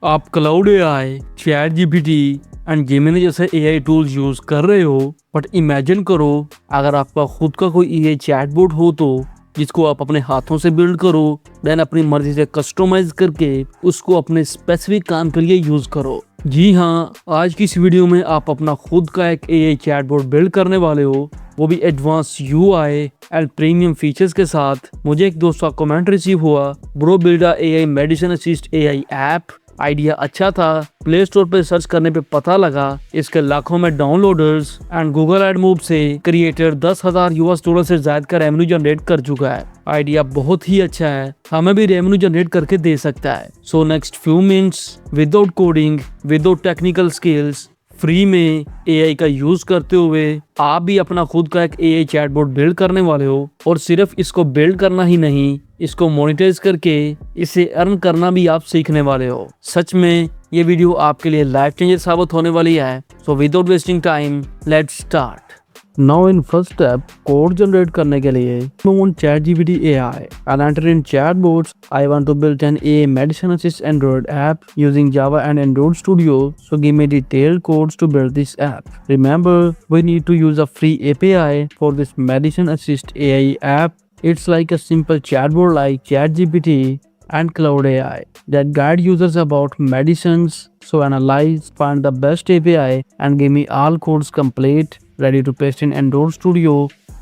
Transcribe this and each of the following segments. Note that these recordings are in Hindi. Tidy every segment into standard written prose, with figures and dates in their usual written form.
आप Claude AI, chat GPT and Gemini जैसे एआई टूल्स यूज कर रहे हो, बट इमेजिन करो अगर आपका खुद का कोई एआई चैटबॉट हो तो जिसको आप अपने हाथों से बिल्ड करो, देन अपनी मर्जी से कस्टमाइज करके उसको अपने स्पेसिफिक काम के लिए यूज करो। जी हाँ, आज की इस वीडियो में आप अपना खुद का एक एआई चैटबॉट बिल्ड करने वाले हो, वो भी advance UI and premium features के साथ। मुझे एक दोस्त का कमेंट रिसीव हुआ, bro build a AI medicine assist AI app. Idea अच्छा था, प्ले स्टोर पे सर्च करने पे पता लगा इसके लाखों में डाउनलोडर्स एंड गूगल एडमूव से क्रिएटर $10,000 से ज्यादा का रेवेन्यू जनरेट कर चुका है। आइडिया बहुत ही अच्छा है, हमें भी रेवेन्यू जनरेट करके दे सकता है। So next few minutes without coding, without technical skills, free में एआई का यूज करते हुए आप भी अपना खुद का एक एआई चैटबॉट बिल्ड करने वाले हो। और सिर्फ इसको बिल्ड करना ही नहीं, इसको मोनेटाइज करके इसे अर्न करना भी आप सीखने वाले हो। सच में ये वीडियो आपके लिए लाइफ चेंजर साबित होने वाली है। So without wasting time, let's start. Now in first step, code generate करने के लिए move on ChatGPT AI and enter in chatbots. I want to build an AI medicine assist Android app using Java and Android Studio. So give me detailed codes to build this app. Remember, we need to use a free API for this medicine assist AI app. It's like a simple chatbot like ChatGPT and Cloud AI that guide users about medicines. So analyze, find the best API and give me all codes complete, ready to paste in Android Studio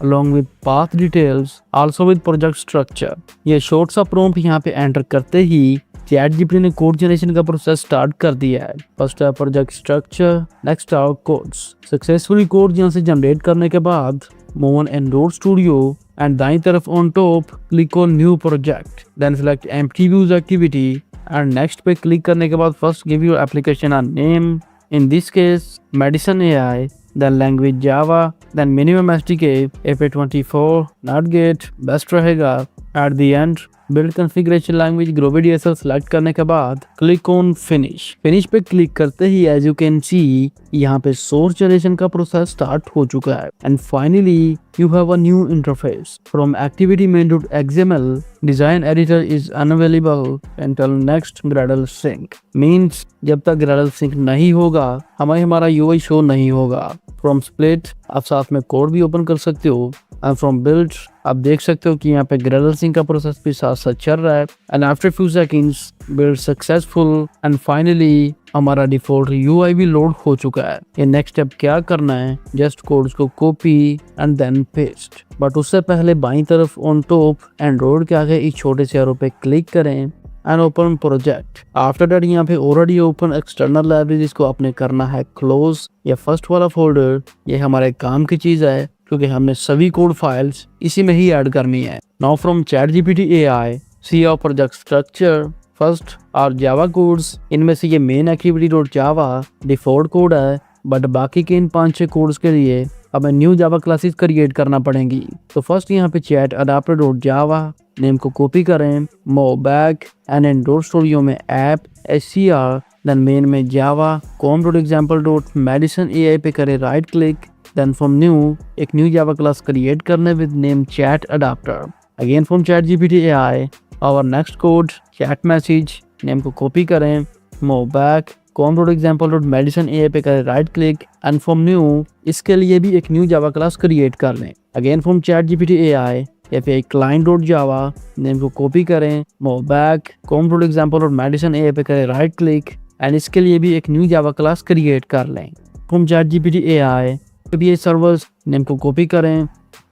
along with path details, also with project structure. ये शॉर्ट सा प्रॉम्प्ट यहाँ पे एंटर करते ही ChatGPT ने कोड जनरेशन का प्रोसेस स्टार्ट कर दिया है। फर्स्ट है प्रोजेक्ट स्ट्रक्चर, नेक्स्ट है कोड्स। सक्सेसफुली कोड यहाँ से जनरेट करने के बाद move on Android Studio and दाईं तरफ on top click on new project, then select empty views activity and next पे क्लिक करने के बाद first give your application a name, in this case medicine AI, then language Java, then minimum SDK FA24, NuGet best रहेगा। At the end, build configuration language Groovy DSL select करने के बाद click on finish। फिनिश पे क्लिक करते ही as you can see यहाँ पे source generation का प्रोसेस स्टार्ट हो चुका है। And finally you have a new interface from activity main.xml. Design editor is unavailable until next Gradle sync। Means जब तक Gradle sync नहीं होगा हमें हमारा UI शो नहीं होगा। From split आप साथ में कोड भी ओपन कर सकते हो and from build आप देख सकते हो कि यहाँ पे Gradle sync का प्रोसेस भी साथ साथ चल रहा है। And after few seconds build successful and finally हमारा डिफॉल्ट UI भी लोड हो चुका है। ये नेक्स्ट स्टेप क्या करना है, जस्ट कोड्स को copy and then paste. But उससे पहले बाईं तरफ ऑन टॉप एंड्रॉइड के आगे इस छोटे से एरो पे क्लिक करें and open project. After that यहाँ पे ऑलरेडी ओपन एक्सटर्नल लाइब्रेरी जिसको आपने करना है क्लोज। या फर्स्ट वाला फोल्डर ये हमारे काम की चीज है क्योंकि हमने सभी कोड फाइल्स इसी में ही ऐड करनी है। Now from ChatGPT AI see our project structure. First और जावा कोड्स, इनमें से ये main activity dot Java default code है, बट बाकी के इन 5-6 कोड्स के लिए हमें न्यू जावा क्लासेस क्रिएट करना पड़ेंगी। तो फर्स्ट यहाँ पे chat adapter dot Java name को कॉपी करें, move back and Android Studio में ऐप SCR, देन मेन में Java com dot example dot medicine AI पे करें right click, then from new एक न्यू जावा क्लास क्रिएट करने with name chat adapter. Again from ChatGPT AI our next code chat message name को कॉपी करें, मूव बैक com.example.medicine AI पे करें right click and from new इसके लिए भी एक न्यू जावा क्लास क्रिएट कर लें। Again from ChatGPT AI API client.java name को कॉपी करें, मूव बैक com.example.medicine AI पे करें राइट क्लिक एंड इसके लिए भी एक न्यू जावा क्लास क्रिएट कर लें। From ChatGPT AI API servers name को कॉपी करें,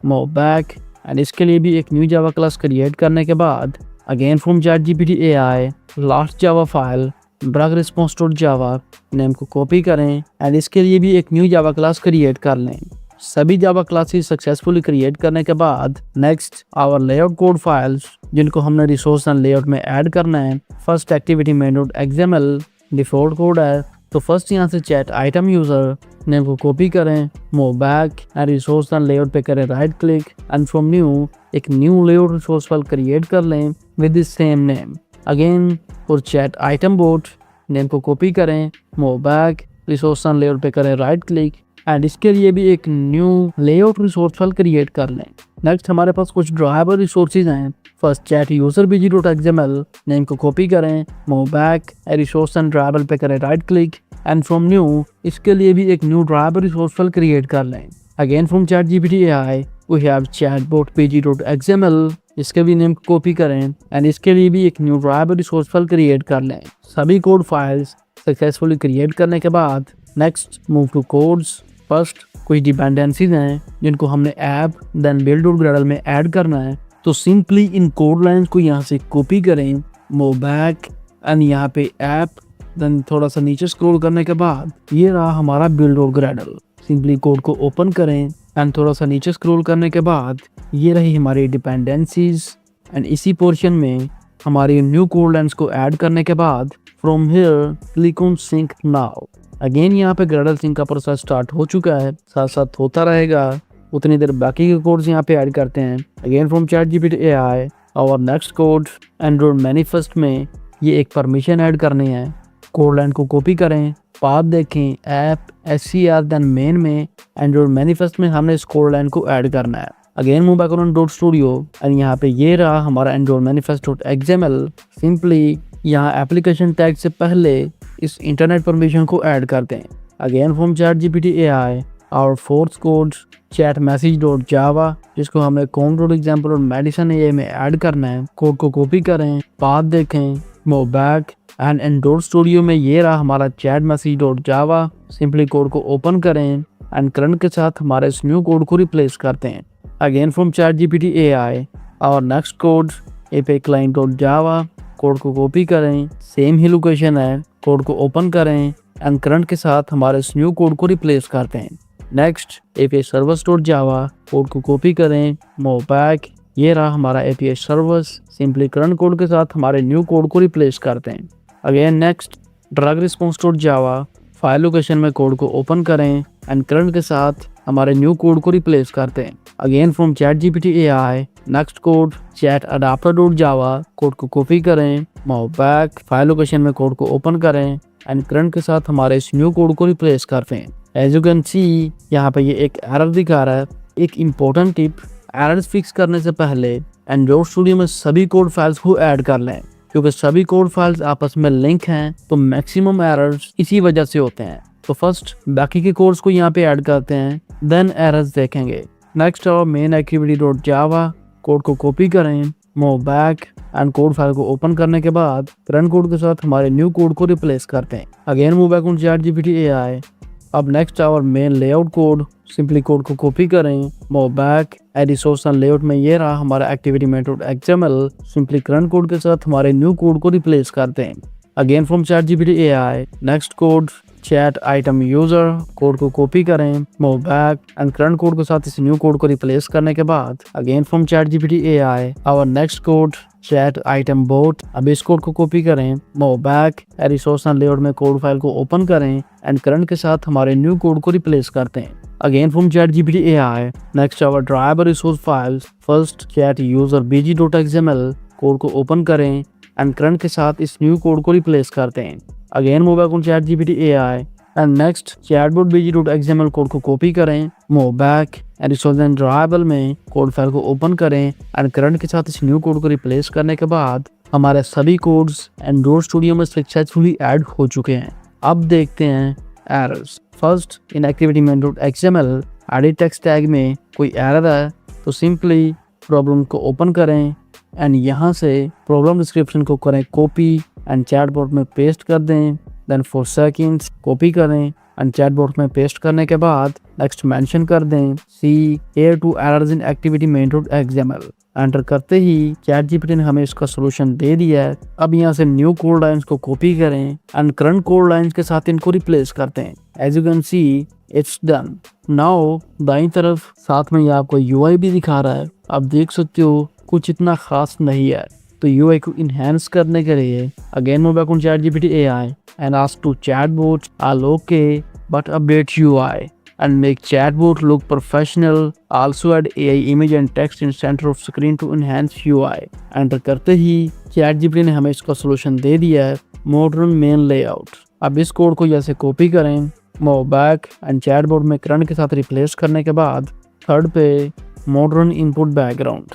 मूव बैक एंड इसके लिए भी एक न्यू जावा क्लास क्रिएट करने के बाद again from ChatGPT AI last Java file drag response.java name को कॉपी करें एंड इसके लिए भी एक न्यू जावा क्लास क्रिएट कर लें। सभी जावा क्लासेस सक्सेसफुली क्रिएट करने के बाद next our layout code files जिनको हमने रिसोर्स एंड लेआउट में ऐड करना है। First activity main.xml default code है, तो फर्स्ट यहाँ से चैट आइटम यूजर नेम को कॉपी करें, move back and resource and layout पे करें right click and from new एक new layout resource file create कर लें with the same name. Again for chat item bot name को कॉपी करें, move back resource and layout पे करें राइट क्लिक एंड इसके लिए भी एक new layout resource file create कर लें। नेक्स्ट हमारे पास कुछ ड्राइवर रिसोर्सेज हैं। First chat user bg.xml name को कॉपी करें, move back, resource and drawable पे करें right click and from new, इसके लिए भी एक new drawable resource file create कर लें। Again from ChatGPT AI we have chatbot bg.xml, इसके भी नेम को कॉपी करें एंड इसके लिए भी एक new drawable resource file create कर लें। सभी कोड फाइल्स सक्सेसफुली क्रिएट करने के बाद next move to codes. First कुछ डिपेंडेंसीज हैं जिनको हमने ऐप देन build.gradle में ऐड करना है, तो सिंपली इन कोड लाइंस को यहाँ से कॉपी करें, मूव बैक एंड यहाँ पे ऐप, देन थोड़ा सा नीचे स्क्रॉल करने के बाद ये रहा हमारा build.gradle। सिंपली कोड को ओपन करें एंड थोड़ा सा नीचे स्क्रॉल करने के बाद ये रही हमारी डिपेंडेंसीज एंड इसी पोर्शन में हमारी न्यू कोड लाइंस को ऐड करने के बाद from here click on sync now. Again यहाँ पे Gradle सिंक का प्रोसेस स्टार्ट हो चुका है, साथ साथ होता रहेगा, उतनी देर बाकी के कोड्स यहाँ पे ऐड करते हैं। अगेन फ्रॉम ChatGPT AI और नेक्स्ट कोड एंड्रॉइड मैनिफेस्ट में ये एक परमिशन ऐड करनी है। कोड लाइन को कॉपी करें, पाथ देखें, ऐप SCR देन मेन में एंड्रॉइड मैनिफेस्ट में हमने इस कोड लाइन को ऐड करना है। Again move back on .studio and यहाँ पे ये रहा हमारा एंड्रॉइड manifest.xml। सिंपली यहाँ एप्लीकेशन टैग से पहले इस इंटरनेट परमिशन को ऐड करते हैं। अगेन फ्रॉम ChatGPT AI और फोर्थ कोड chat message.java, जिसको हमें com.example और medicine AI में ऐड करना है। कोड को कॉपी करें, पाथ देखें, move back and in .studio में ये रहा हमारा chat message.java। सिंपली कोड को ओपन करें एंड करंट के साथ हमारे इस न्यू कोड को रिप्लेस करते हैं। अगेन फ्रॉम ChatGPT AI और next code API client.java, code को कॉपी करें, सेम ही लोकेशन है, कोड को ओपन करें एंड करंट के साथ हमारे इस न्यू कोड को रिप्लेस करते हैं। नेक्स्ट API servers.java, कोड को कॉपी करें, मूव बैक, ये रहा हमारा API servers। Simply current code के साथ हमारे न्यू कोड को रिप्लेस करते हैं। Again next drag response.java, file location में कोड को ओपन करें एंड करंट के साथ हमारे न्यू कोड को रिप्लेस करते हैं। Again from ChatGPT AI next code chat adapter.java, code को कॉपी करें, मूव बैक, फाइल लोकेशन में कोड को ओपन करें एंड करंट के साथ हमारे इस न्यू कोड को रिप्लेस करते हैं। एज यू कैन सी यहाँ पे ये एक एरर दिखा रहा है। एक इम्पोर्टेंट टिप, एरर्स फिक्स करने से पहले एंड्रॉइड स्टूडियो में सभी कोड फाइल्स को ऐड कर लें, क्योंकि सभी कोड फाइल्स आपस में लिंक हैं, तो मैक्सिमम एरर्स इसी वजह से होते हैं। तो फर्स्ट बाकी के कोड्स को यहाँ पे ऐड करते हैं, देन एरर्स देखेंगे। नेक्स्ट और मेन activity.java, कोड को कॉपी करें, move back and code file को ओपन करने के बाद करंट कोड के साथ हमारे न्यू कोड को रिप्लेस करते हैं। Again move back on ChatGPT AI। अब next our main layout code, simply code को कॉपी करें, move back, resource and layout में ये रहा हमारा activity.xml। सिंपली करंट कोड के साथ हमारे न्यू कोड को रिप्लेस करते हैं। Again from ChatGPT AI next code chat item user, code को कॉपी करें, move back and current code के साथ इस न्यू कोड को रिप्लेस करने के बाद again from ChatGPT AI our next code chat item bot। अब इस कोड को कॉपी करें, move back, resource and layout में कोड फाइल को ओपन करें एंड करंट के साथ हमारे न्यू कोड को रिप्लेस करते हैं। Again from ChatGPT AI next our drawable resource files. First chat user bg.xml, code को ओपन करें एंड करंट के साथ इस न्यू कोड को रिप्लेस करते हैं। Again move back on ChatGPT AI and next chatbot bg.xml, code को कॉपी करें, move back and resource and driver में कोड फाइल को ओपन करें एंड करंट के साथ इस न्यू कोड को रिप्लेस करने के बाद हमारे सभी कोड्स एंड्रॉइड स्टूडियो में सक्सेसफुली ऐड हो चुके हैं। अब देखते हैं errors. First in activity.xml edit text tag में कोई एरर है तो सिंपली प्रॉब्लम को ओपन करें एंड यहाँ से प्रॉब्लम डिस्क्रिप्शन को करें कॉपी एंड चैटबॉट में पेस्ट कर दें। देन फॉर सेकंड्स कॉपी करें एंड चैटबॉट में पेस्ट करने के बाद नेक्स्ट मेंशन कर दें सी here to errors in activity.main.xml। Enter करते ही ChatGPT ने हमें इसका सोल्यूशन दे दिया है। अब यहाँ से न्यू कोड लाइंस को कॉपी करें एंड करंट कोड लाइंस के साथ इनको रिप्लेस करते हैं। As you can see it's done. Now दाईं तरफ साथ में ये आपको UI भी दिखा रहा है। आप देख सकते हो कुछ इतना खास नहीं है। तो UI को इनहेंस करने के लिए again move back on ChatGPT AI and ask to chatbot are okay but update UI and make chatbot look professional. Also add AI image and text in center of screen to enhance UI। Enter करते ही ChatGPT ने हमें इसका सोल्यूशन दे दिया है, मॉडर्न मेन लेआउट। अब इस कोड को जैसे कॉपी करें, मूव बैक एंड चैटबॉट में करंट के साथ रिप्लेस करने के बाद थर्ड पे modern input background.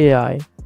AI.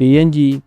PNG.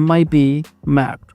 MIP mapped.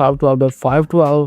512x512.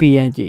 PNG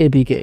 APK.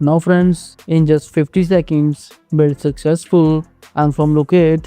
Now friends, in just 50 seconds, build successful and from locate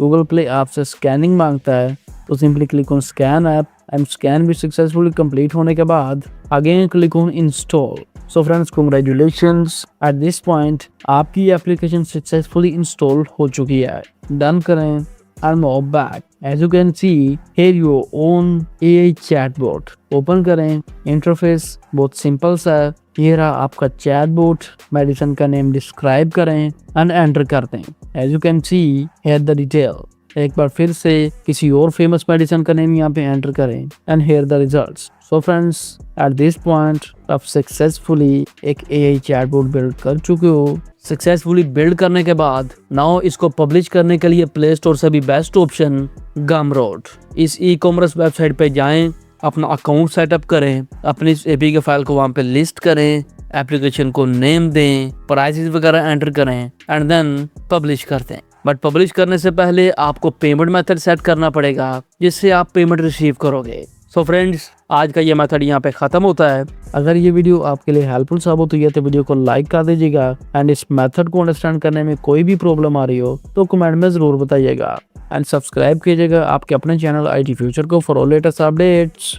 Google play आपसे स्कैनिंग मांगता है तो simply click on scan app and scan भी सक्सेसफुली कंप्लीट होने के बाद again click on install. So friends congratulations, eight this point आपकी एप्लीकेशन सक्सेसफुली इंस्टॉल हो चुकी है। डन करें and now back. As you can see, here your own AI chatbot. Open करें, इंटरफेस बहुत सिंपल सा है। ये रहा आपका चैटबॉट, मेडिसिन का नेम डिस्क्राइब करें एंड एंटर कर दें। As you can see, here the detail. एक बार फिर से किसी और फेमस मेडिसिन का नेम यहाँ पे एंटर करें and here the results. So friends, at this point आप सक्सेसफुली एक AI चैटबॉट बिल्ड कर चुके हो। सक्सेसफुली बिल्ड करने के बाद नाउ इसको पब्लिश करने के लिए प्ले स्टोर से भी बेस्ट ऑप्शन गमरोड। इस ई कॉमर्स वेबसाइट पे जाएं, अपना अकाउंट सेटअप करें, अपनी इस APK फाइल को वहाँ पे लिस्ट करें, एप्लीकेशन को नेम दें, प्राइसेस वगैरह एंटर करें एंड देन पब्लिश कर दें। बट पब्लिश करने से पहले आपको पेमेंट मेथड सेट करना पड़ेगा जिससे आप पेमेंट रिसीव करोगे। सो फ्रेंड्स, आज का ये मेथड यहाँ पे खत्म होता है। अगर ये वीडियो आपके लिए हेल्पफुल साबित हुई है तो वीडियो को लाइक कर दीजिएगा एंड इस मेथड को अंडरस्टैंड करने में कोई भी प्रॉब्लम आ रही हो तो कमेंट में जरूर बताइएगा एंड सब्सक्राइब कीजिएगा आपके अपने चैनल IT फ्यूचर को फॉर ऑल लेटेस्ट अपडेट्स।